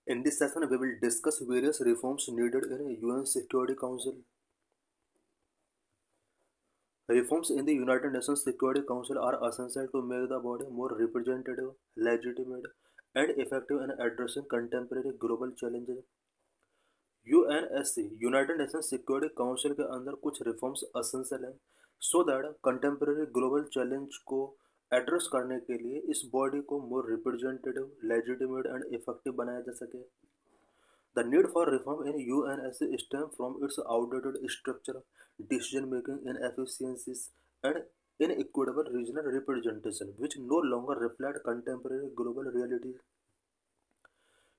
In this session, we will discuss various reforms needed in UN Security Council. Reforms in the United Nations Security Council are essential to make the body more representative, legitimate, and effective in addressing contemporary global challenges. UNSC, United Nations Security Council के अंदर कुछ reforms essential हैं so that contemporary global challenge को address करने के लिए इस body को more representative, legitimate and effective बनाया जा सके. The need for reform in UNSC stems from its outdated structure, decision-making inefficiencies, and inequitable regional representation, which no longer reflect contemporary global realities.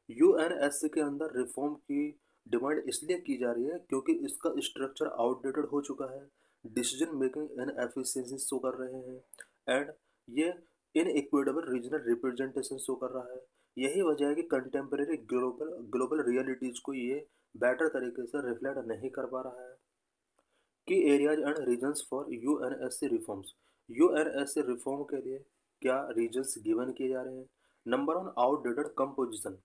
UNSC के अंदर reform की demand इसलिए की जा रही है क्योंकि इसका स्ट्रक्चर आउटडेटेड हो चुका है, डिसीजन मेकिंग इनएफिशिएंसी शो कर रहे हैं एंड ये इनइक्विटेबल रीजनल रिप्रेजेंटेशन शो कर रहा है. यही वजह है कि कंटेम्प्रेरी ग्लोबल रियलिटीज़ को ये बेटर तरीके से रिफ्लेक्ट नहीं कर पा रहा है. की areas and reasons for UNSC reforms. UNSC reform के लिए क्या रीजन्स गिवन किए जा रहे हैं. Number one, outdated composition.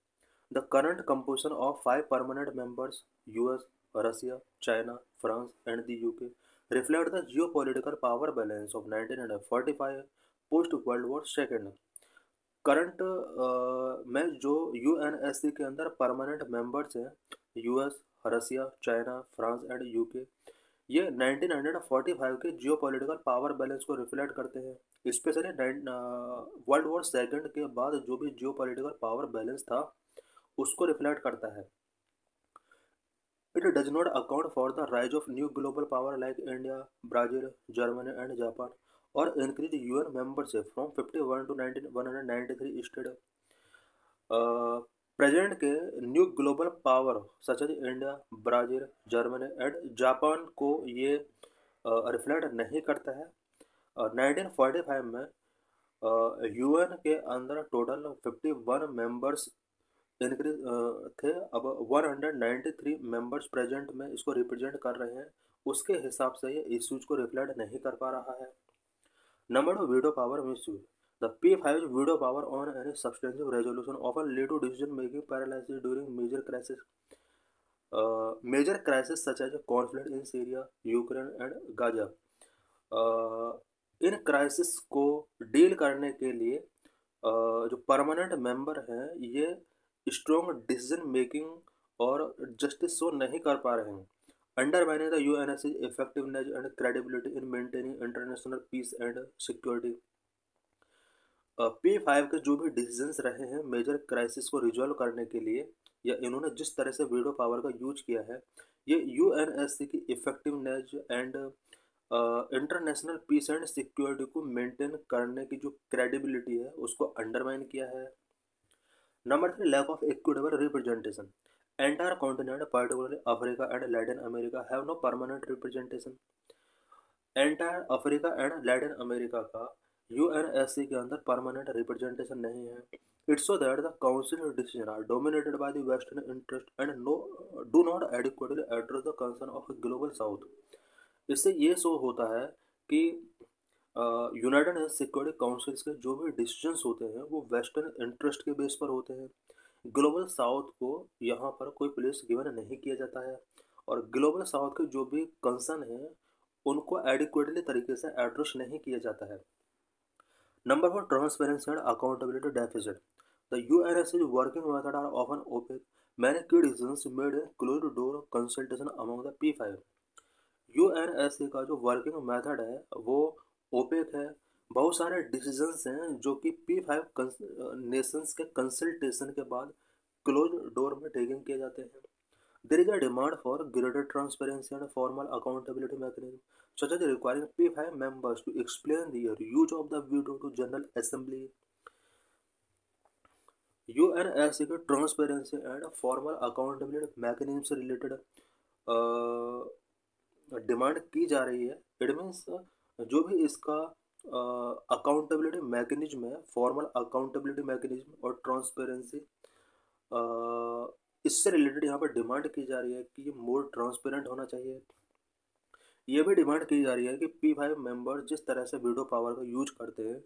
The current composition of 5 permanent members US, Russia, China, France and the UK reflect the geopolitical power balance of 1945 post world war second. Current में जो UNSC के अंदर permanent members हैं US, Russia, China, France and UK, ये 1945 के geopolitical power balance को reflect करते हैं. स्पेशली वर्ल्ड वॉर सेकेंड के बाद जो भी जियोपॉलिटिकल पावर बैलेंस था उसको रिफ्लेक्ट करता है. It does not account for the rise of new global power like India, Brazil, Germany and Japan और increase UN membership from 51 to 193 state. Present के new global power such as India, Brazil, Germany and Japan को ये reflect नहीं करता है. 1945 में UN के अंदर टोटल 51 मेंबर्स इंक्रीज थे. अब 193 मेंबर्स प्रेजेंट में इसको रिप्रेजेंट कर रहे हैं. उसके हिसाब से ये इश्यूज को रिफ्लेक्ट नहीं कर पा रहा है. Number two, veto power misuse. The P5's veto power on any substantive resolution often lead to decision-making paralysis during major crises. Major crises such as conflict in Syria, Ukraine and Gaza. इन crisis को deal करने के लिए जो permanent member हैं ये strong decision making और justice show नहीं कर पा रहे हैं. Undermining the UNSC effectiveness and credibility in maintaining international peace and security. P5 के जो भी डिसीजंस रहे हैं मेजर क्राइसिस को रिजॉल्व करने के लिए या इन्होंने जिस तरह से वीटो पावर का यूज किया है ये यूएनएससी की effectiveness and international peace and security को मेंटेन करने की जो क्रेडिबिलिटी है उसको अंडरमाइन किया है. Number three, lack of equitable representation. Entire continent particularly Africa and Latin America have no permanent representation. Entire Africa and Latin America का UNSC के अंदर परमानेंट रिप्रेजेंटेशन नहीं है. It's so that the council decision are dominated by the western interest and no do not adequately address the concern of global south. इससे ये show होता है कि यूनाइटेड नेशन सिक्योरिटी काउंसिल्स के जो भी डिसीजंस होते हैं वो वेस्टर्न इंटरेस्ट के बेस पर होते हैं. ग्लोबल साउथ को यहाँ पर कोई प्लेस गिवन नहीं किया जाता है और ग्लोबल साउथ के जो भी कंसर्न हैं उनको एडिक्वेटली तरीके से एड्रेस नहीं किया जाता है. Number four, transparency and accountability deficit. The UNSC's working methods are often opaque. Many key decisions made in closed-door consultation among the P5. UNSC का जो वर्किंग मेथड है वो ओपेक है. बहुत सारे डिसीजंस हैं जो कि P5 नेशंस के कंसल्टेशन के बाद क्लोज डोर में टेकन किए जाते हैं. There is a demand for greater transparency and formal accountability mechanism, such as requiring P5 members to explain their use of the veto to General Assembly. UNSC के transparency and formal accountability mechanism से related demand की जा रही है. It means जो भी इसका accountability mechanism है, फॉर्मल अकाउंटेबिलिटी मैकेनिज्म और ट्रांसपेरेंसी, इससे रिलेटेड यहाँ पर डिमांड की जा रही है कि ये मोर ट्रांसपेरेंट होना चाहिए. ये भी डिमांड की जा रही है कि P5 मेंबर जिस तरह से वीटो पावर का यूज करते हैं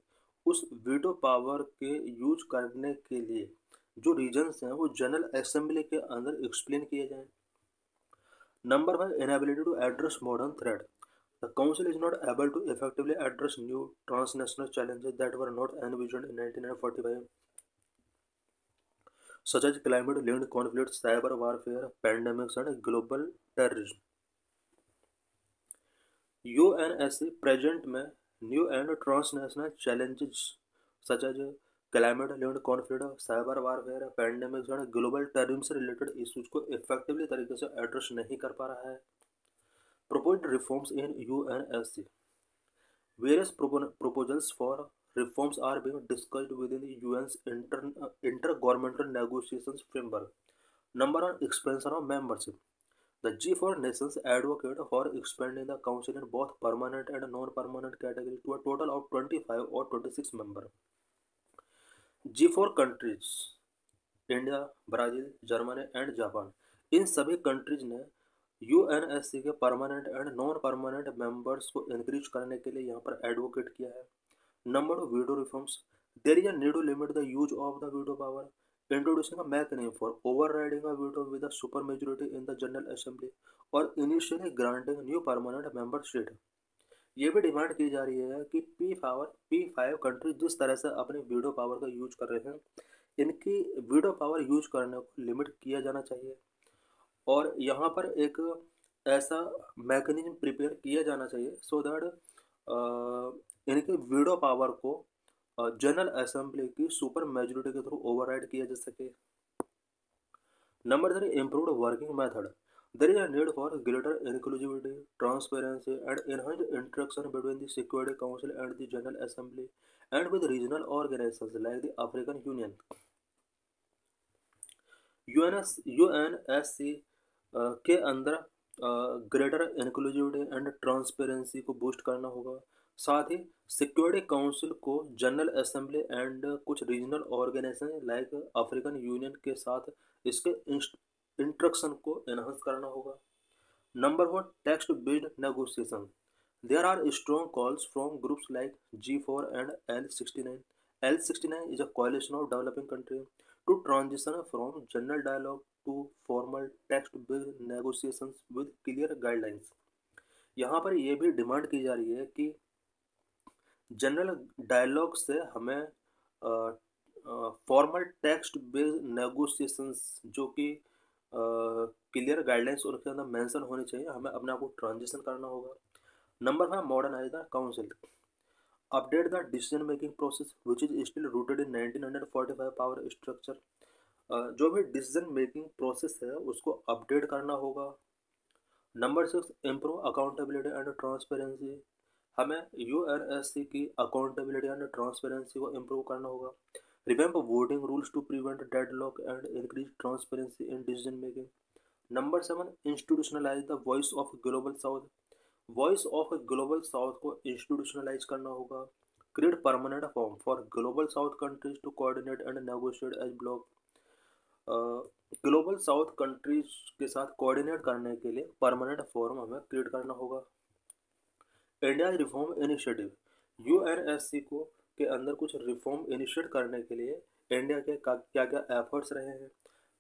उस वीटो पावर के यूज करने के लिए जो रीजन्स हैं वो जनरल असेंबली के अंदर एक्सप्लेन किए जाएं। Number 5, inability to address modern threat. The council is not able to effectively address new transnational challenges that were not envisioned in 1945, such as climate-linked conflicts, cyber warfare, pandemics, and global terrorism. UNSC present में new and transnational challenges such as climate linked conflict, cyber warfare, pandemics and global terrorism से related issues को effectively तरीके से address नहीं कर पा रहा है। Proposed reforms in UNSC. Various proposals for reforms are being discussed within the UN's intergovernmental negotiations framework. Number one, expansion of membership. The G4 nations advocate for expanding the council in both permanent and non-permanent categories to a total of 25 or 26 members. G4 countries India, Brazil, Germany and Japan, इन सभी countries ने UNSC के permanent and non permanent members को increase करने के लिए यहाँ पर एडवोकेट किया है। Number 2, veto reforms. There is a need to limit the use of the veto power, introducing a mechanism for overriding a veto with a supermajority in the General Assembly और initially granting new permanent member state। ये भी demand की जा रही है कि P5 country जिस तरह से अपने वीटो पावर का यूज कर रहे हैं, इनकी वीटो पावर यूज करने को लिमिट किया जाना चाहिए और यहाँ पर एक ऐसा मैकेनिज्म प्रिपेयर किया जाना चाहिए सो दैट इनके वीटो पावर को जनरल असेंबली की सुपर मेजोरिटी के थ्रू ओवरराइड किया जा सके। Number 3, improved working method. There is a need for greater inclusivity, transparency and enhanced interaction between the security council and the general assembly and with regional organisations like the African Union. UNSC के अंदर greater inclusivity and transparency को boost करना होगा। साथ ही security council को general assembly and कुछ regional organisation like African Union के साथ इसके इंट्रक्शन को एनहांस करना होगा। Number 4, text based negotiation. There are strong calls from groups like G4 and L69। L69 is a coalition of developing countries to transition from general dialogue to formal text-based negotiations with clear guidelines। यहाँ पर यह भी demand की जा रही है कि general dialogue से हमें फॉर्मल टेक्स्ट बेस्ड नेगोशिएशंस जो कि क्लियर गाइडलाइंस उनके अंदर मेंशन होनी चाहिए, हमें अपने आप को ट्रांजिशन करना होगा। Number 5, modernise the council. Update the decision making process which is still rooted in 1945 power structure. जो भी डिसीजन मेकिंग प्रोसेस है उसको अपडेट करना होगा। Number 6, improve accountability and transparency. हमें यूएनएससी की अकाउंटेबिलिटी एंड ट्रांसपेरेंसी को इम्प्रूव करना होगा। Revamp voting rules to prevent deadlock and increase transparency in decision making. Number 7, institutionalise the voice of global south. Voice of global south को institutionalise करना होगा। Create permanent form for global south countries to coordinate and negotiate as bloc. Global south countries के साथ coordinate करने के लिए permanent forum हमें create करना होगा। India reform initiative. यूएनएससी को के अंदर कुछ रिफॉर्म इनिशिएट करने के लिए इंडिया के क्या क्या एफर्ट्स रहे हैं।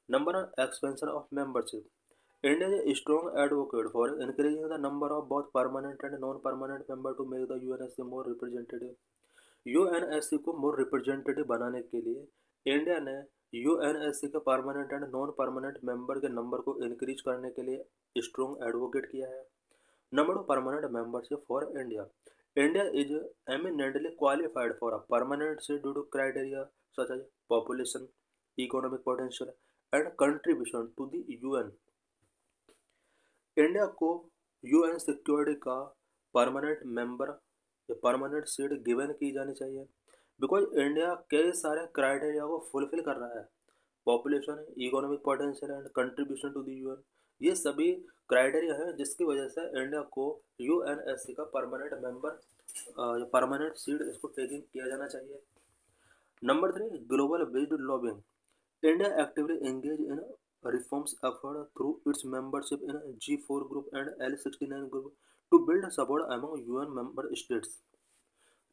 Number 1, expansion of membership. India is a strong advocate for increasing the number of both permanent and non permanent member to make the UNSC more representative. UNSC को more representative बनाने के लिए India ने UNSC के permanent and non permanent member के number को increase करने के लिए स्ट्रॉन्ग एडवोकेट किया है। Number 2, permanent membership for India. India is eminently qualified for a permanent seat due to criteria such as population, economic potential and contribution to the UN. India को UN security का permanent member या permanent seat given की जानी चाहिए because India कई सारे criteria को fulfil कर रहा है। Population, economic potential and contribution to the UN, ये सभी क्राइटेरिया है जिसकी वजह से इंडिया को यूएनएससी का परमानेंट मेंबर या परमानेंट सीट इसको टेकिंग किया जाना चाहिए। Number 3, global based lobbying. India actively engage in reforms effort through its membership in G4 group and L69 group to build support among UN member states.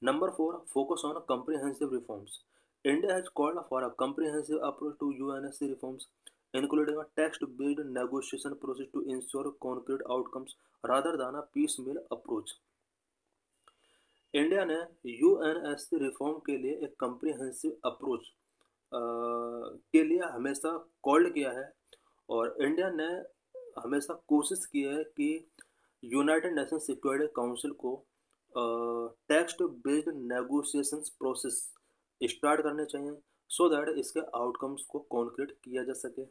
Number 4, focus on comprehensive reforms. India has called for a comprehensive approach to UNSC reforms, including a text-based negotiation process to ensure concrete outcomes rather than a piecemeal approach. India ने UNSC reform के लिए एक comprehensive approach के लिए हमेशा called किया है, और इंडिया ने हमेशा कोशिश की है कि यूनाइटेड नेशन सिक्योरिटी काउंसिल को text based negotiations process start करने चाहिए, सो दैट इसके आउटकम्स को कॉन्क्रीट किया जा सके।